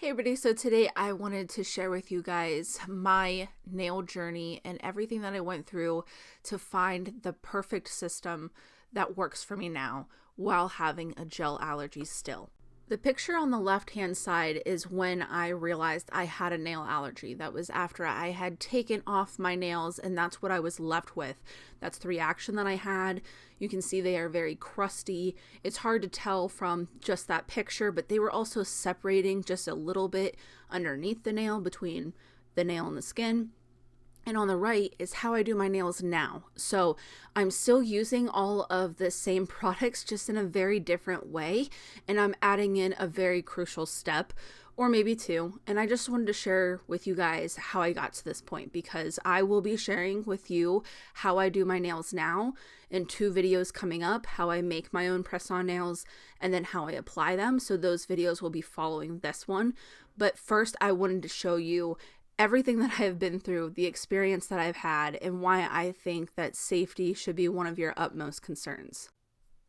Hey everybody, so today I wanted to share with you guys my nail journey and everything that I went through to find the perfect system that works for me now while having a gel allergy still. The picture on the left-hand side is when I realized I had a nail allergy. That was after I had taken off my nails, and that's what I was left with. That's the reaction that I had. You can see they are very crusty. It's hard to tell from just that picture, but they were also separating just a little bit underneath the nail between the nail and the skin. And on the right is how I do my nails now. So I'm still using all of the same products, just in a very different way. And I'm adding in a very crucial step, or maybe two. And I just wanted to share with you guys how I got to this point, because I will be sharing with you how I do my nails now in 2 videos coming up, how I make my own press-on nails, and then how I apply them. So those videos will be following this one. But first, I wanted to show you everything that I have been through, the experience that I've had, and why I think that safety should be one of your utmost concerns.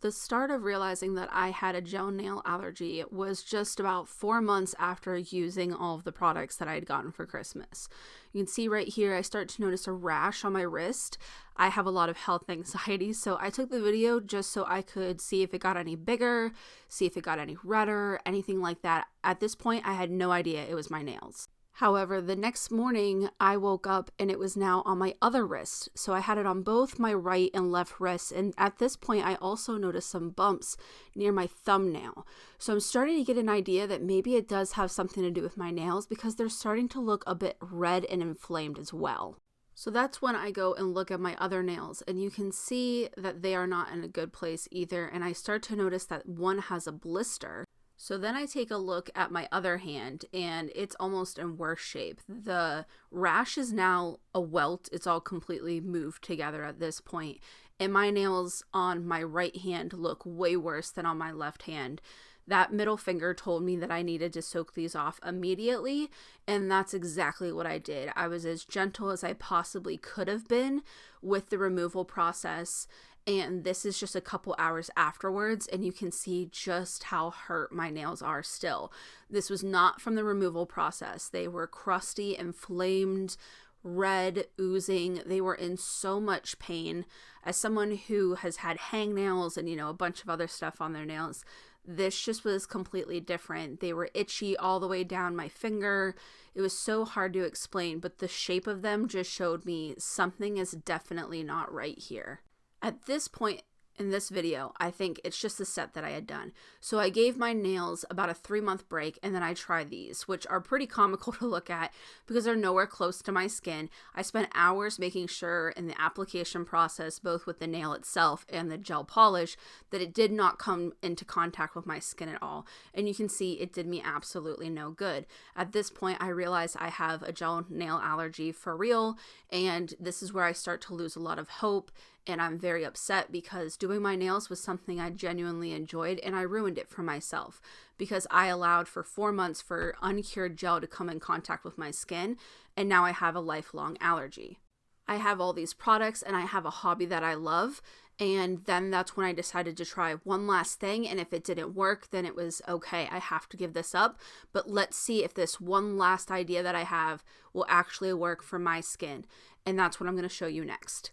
The start of realizing that I had a gel nail allergy was just about 4 months after using all of the products that I had gotten for Christmas. You can see right here, I start to notice a rash on my wrist. I have a lot of health anxiety, so I took the video just so I could see if it got any bigger, see if it got any redder, anything like that. At this point, I had no idea it was my nails. However, the next morning I woke up and it was now on my other wrist. So I had it on both my right and left wrists. And at this point, I also noticed some bumps near my thumbnail. So I'm starting to get an idea that maybe it does have something to do with my nails, because they're starting to look a bit red and inflamed as well. So that's when I go and look at my other nails, and you can see that they are not in a good place either. And I start to notice that one has a blister. So then I take a look at my other hand, and it's almost in worse shape. The rash is now a welt. It's all completely moved together at this point. And my nails on my right hand look way worse than on my left hand. That middle finger told me that I needed to soak these off immediately, and that's exactly what I did. I was as gentle as I possibly could have been with the removal process. And this is just a couple hours afterwards, and you can see just how hurt my nails are still. This was not from the removal process. They were crusty, inflamed, red, oozing. They were in so much pain. As someone who has had hangnails and, a bunch of other stuff on their nails, this just was completely different. They were itchy all the way down my finger. It was so hard to explain, but the shape of them just showed me something is definitely not right here. At this point in this video, I think it's just the set that I had done. So I gave my nails about a 3-month break, and then I tried these, which are pretty comical to look at because they're nowhere close to my skin. I spent hours making sure in the application process, both with the nail itself and the gel polish, that it did not come into contact with my skin at all. And you can see it did me absolutely no good. At this point, I realized I have a gel nail allergy for real, and this is where I start to lose a lot of hope. And I'm very upset because doing my nails was something I genuinely enjoyed, and I ruined it for myself because I allowed for 4 months for uncured gel to come in contact with my skin, and now I have a lifelong allergy. I have all these products and I have a hobby that I love, and then that's when I decided to try one last thing, and if it didn't work, then it was okay, I have to give this up, but let's see if this one last idea that I have will actually work for my skin, and that's what I'm going to show you next.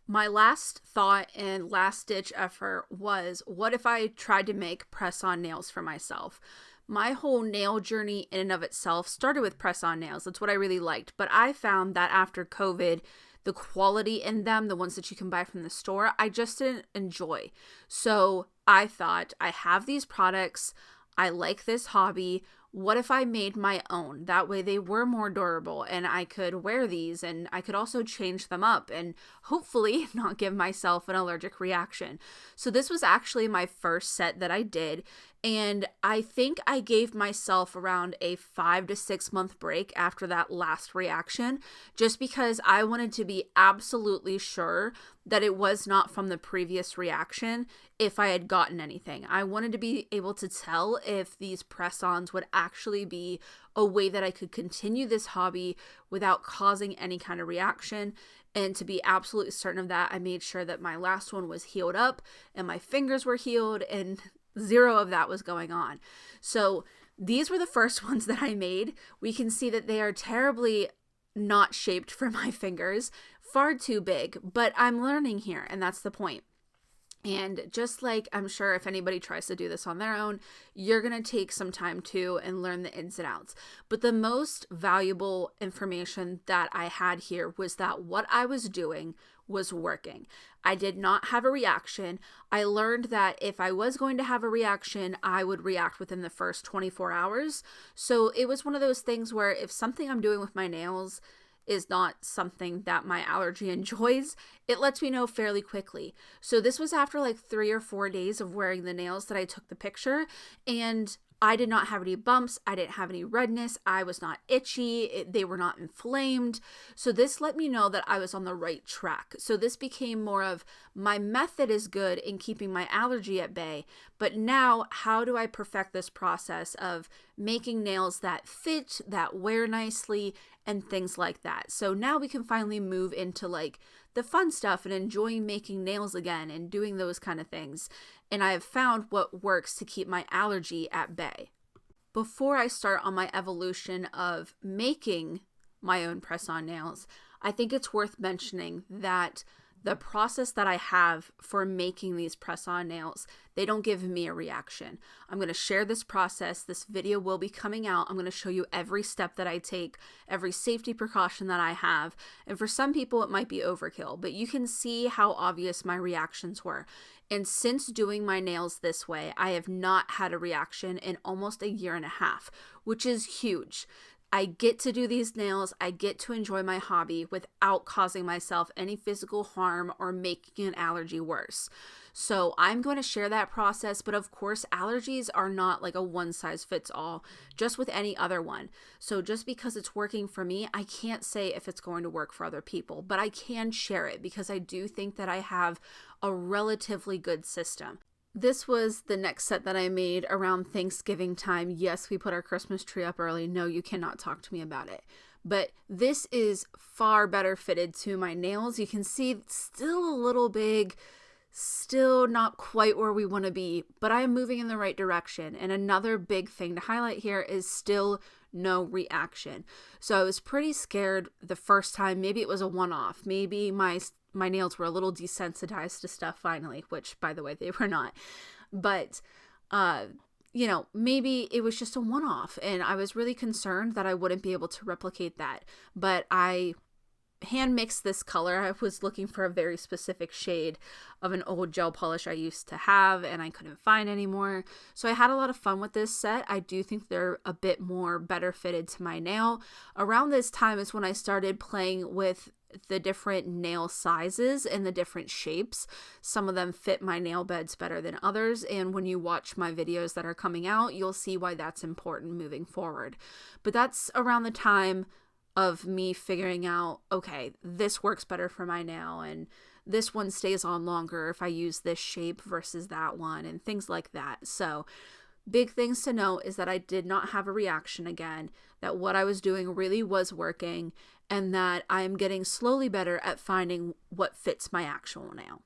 My last thought and last ditch effort was, what if I tried to make press-on nails for myself? My whole nail journey in and of itself started with press-on nails. That's what I really liked. But I found that after COVID, the quality in them, the ones that you can buy from the store, I just didn't enjoy. So I thought, I have these products. I like this hobby. What if I made my own? That way they were more durable and I could wear these, and I could also change them up and hopefully not give myself an allergic reaction. So this was actually my first set that I did. And I think I gave myself around a 5 to 6 month break after that last reaction, just because I wanted to be absolutely sure that it was not from the previous reaction if I had gotten anything. I wanted to be able to tell if these press-ons would actually be a way that I could continue this hobby without causing any kind of reaction. And to be absolutely certain of that, I made sure that my last one was healed up and my fingers were healed, and 0 of that was going on. So These were the first ones that I made. We can see that they are terribly not shaped for my fingers, far too big, but I'm learning here, and that's the point. And just like I'm sure if anybody tries to do this on their own, you're going to take some time too and learn the ins and outs. But the most valuable information that I had here was that what I was doing was working. I did not have a reaction. I learned that if I was going to have a reaction, I would react within the first 24 hours. So it was one of those things where if something I'm doing with my nails is not something that my allergy enjoys, it lets me know fairly quickly. So this was after like 3 or 4 days of wearing the nails that I took the picture, and I did not have any bumps. I didn't have any redness. I was not itchy. They were not inflamed. So this let me know that I was on the right track. So this became more of my method is good in keeping my allergy at bay. But now how do I perfect this process of making nails that fit, that wear nicely, and things like that. So now we can finally move into like the fun stuff and enjoying making nails again and doing those kind of things. And I have found what works to keep my allergy at bay. Before I start on my evolution of making my own press-on nails, I think it's worth mentioning that the process that I have for making these press-on nails, they don't give me a reaction. I'm going to share this process. This video will be coming out. I'm going to show you every step that I take, every safety precaution that I have. And for some people, it might be overkill, but you can see how obvious my reactions were. And since doing my nails this way, I have not had a reaction in almost a year and a half, which is huge. I get to do these nails, I get to enjoy my hobby without causing myself any physical harm or making an allergy worse. So I'm going to share that process, but of course allergies are not like a one size fits all, just with any other one. So just because it's working for me, I can't say if it's going to work for other people, but I can share it because I do think that I have a relatively good system. This was the next set that I made around Thanksgiving time. Yes, we put our Christmas tree up early. No, you cannot talk to me about it. But this is far better fitted to my nails. You can see it's still a little big, still not quite where we want to be, but I am moving in the right direction. And another big thing to highlight here is still no reaction. So I was pretty scared the first time. Maybe it was a one-off. Maybe my nails were a little desensitized to stuff finally, which by the way, they were not. But, maybe it was just a one-off and I was really concerned that I wouldn't be able to replicate that. But I hand mixed this color. I was looking for a very specific shade of an old gel polish I used to have and I couldn't find anymore. So I had a lot of fun with this set. I do think they're a bit more better fitted to my nail. Around this time is when I started playing with the different nail sizes and the different shapes. Some of them fit my nail beds better than others, and when you watch my videos that are coming out, you'll see why that's important moving forward. But that's around the time of me figuring out, okay, this works better for my nail, and this one stays on longer if I use this shape versus that one, and things like that. So big things to note is that I did not have a reaction again, that what I was doing really was working, and that I am getting slowly better at finding what fits my actual nail.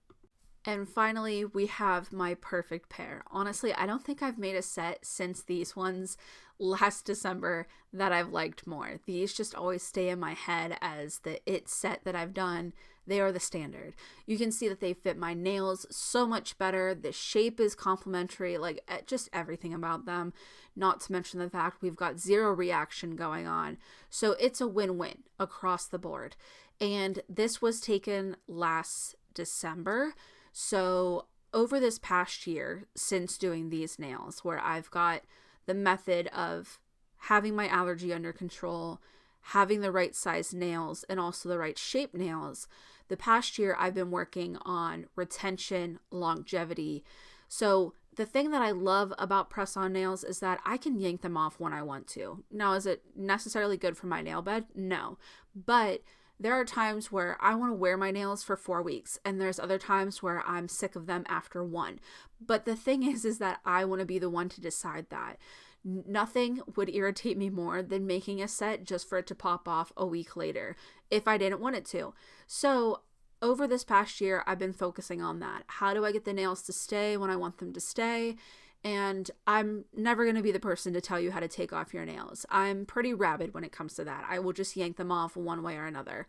And finally, we have my perfect pair. Honestly, I don't think I've made a set since these ones last December that I've liked more. These just always stay in my head as the it set that I've done. They are the standard. You can see that they fit my nails so much better. The shape is complementary, like just everything about them. Not to mention the fact we've got zero reaction going on. So it's a win-win across the board. And this was taken last December. So over this past year, since doing these nails, where I've got the method of having my allergy under control, having the right size nails, and also the right shape nails, the past year I've been working on retention, longevity. So the thing that I love about press-on nails is that I can yank them off when I want to. Now, is it necessarily good for my nail bed? No. But there are times where I want to wear my nails for 4 weeks, and there's other times where I'm sick of them after one. But the thing is that I want to be the one to decide that. Nothing would irritate me more than making a set just for it to pop off a week later if I didn't want it to. So over this past year, I've been focusing on that. How do I get the nails to stay when I want them to stay? And I'm never going to be the person to tell you how to take off your nails. I'm pretty rabid when it comes to that. I will just yank them off one way or another.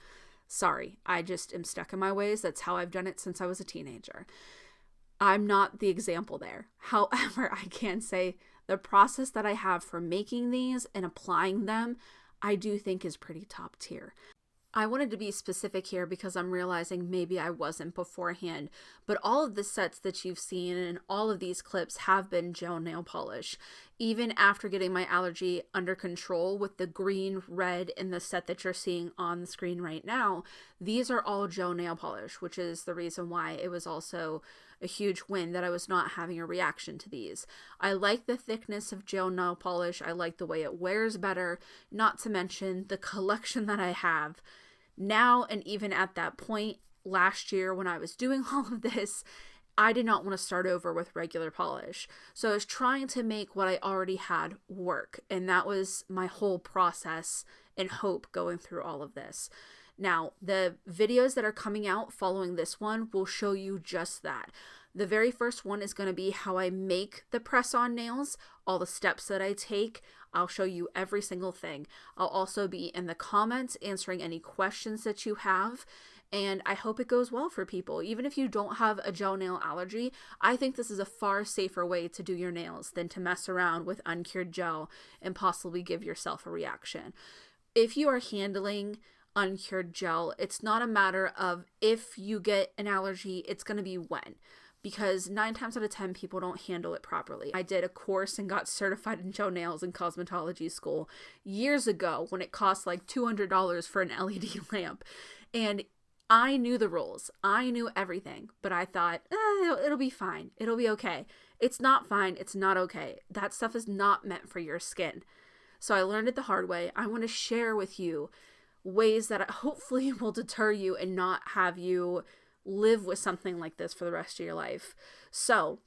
Sorry, I just am stuck in my ways. That's how I've done it since I was a teenager. I'm not the example there. However, I can say the process that I have for making these and applying them, I do think is pretty top tier. I wanted to be specific here because I'm realizing maybe I wasn't beforehand, but all of the sets that you've seen and all of these clips have been gel nail polish. Even after getting my allergy under control with the green, red, and the set that you're seeing on the screen right now, these are all gel nail polish, which is the reason why it was also a huge win that I was not having a reaction to these. I like the thickness of gel nail polish. I like the way it wears better, not to mention the collection that I have now. And even at that point last year when I was doing all of this, I did not want to start over with regular polish. So I was trying to make what I already had work. And that was my whole process and hope going through all of this. Now, the videos that are coming out following this one will show you just that. The very first one is going to be how I make the press-on nails, all the steps that I take. I'll show you every single thing. I'll also be in the comments answering any questions that you have, and I hope it goes well for people. Even if you don't have a gel nail allergy, I think this is a far safer way to do your nails than to mess around with uncured gel and possibly give yourself a reaction. If you are handling uncured gel, it's not a matter of if you get an allergy, it's going to be when. Because 9 times out of 10 people don't handle it properly. I did a course and got certified in gel nails in cosmetology school years ago when it cost like $200 for an LED lamp. And I knew the rules. I knew everything. But I thought, it'll be fine. It'll be okay. It's not fine. It's not okay. That stuff is not meant for your skin. So I learned it the hard way. I want to share with you ways that hopefully will deter you and not have you live with something like this for the rest of your life. So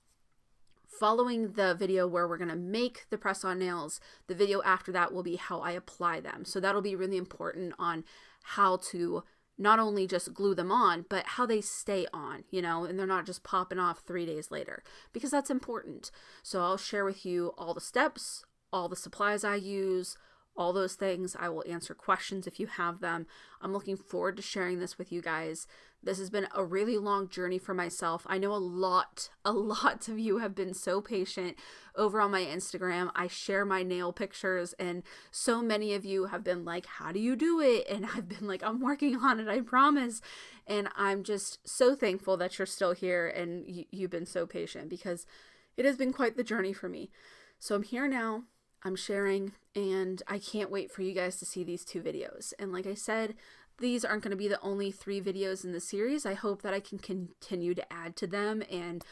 following the video where we're going to make the press-on nails, the video after that will be how I apply them. So that'll be really important on how to not only just glue them on, but how they stay on, and they're not just popping off 3 days later, because that's important. So I'll share with you all the steps, all the supplies I use, all those things. I will answer questions if you have them. I'm looking forward to sharing this with you guys. This has been a really long journey for myself. I know a lot of you have been so patient over on my Instagram. I share my nail pictures and so many of you have been like, how do you do it? And I've been like, I'm working on it, I promise. And I'm just so thankful that you're still here and you've been so patient, because it has been quite the journey for me. So I'm here now. I'm sharing, and I can't wait for you guys to see these 2 videos. And like I said, these aren't going to be the only 3 videos in the series. I hope that I can continue to add to them and,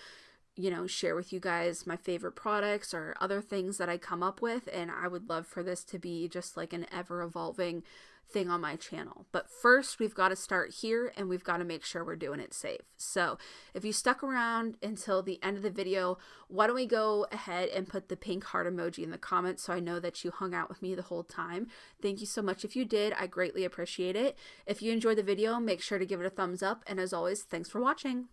share with you guys my favorite products or other things that I come up with. And I would love for this to be just like an ever-evolving thing on my channel. But first, we've got to start here and we've got to make sure we're doing it safe. So if you stuck around until the end of the video, why don't we go ahead and put the pink heart emoji in the comments so I know that you hung out with me the whole time. Thank you so much if you did. I greatly appreciate it. If you enjoyed the video, make sure to give it a thumbs up. And as always, thanks for watching.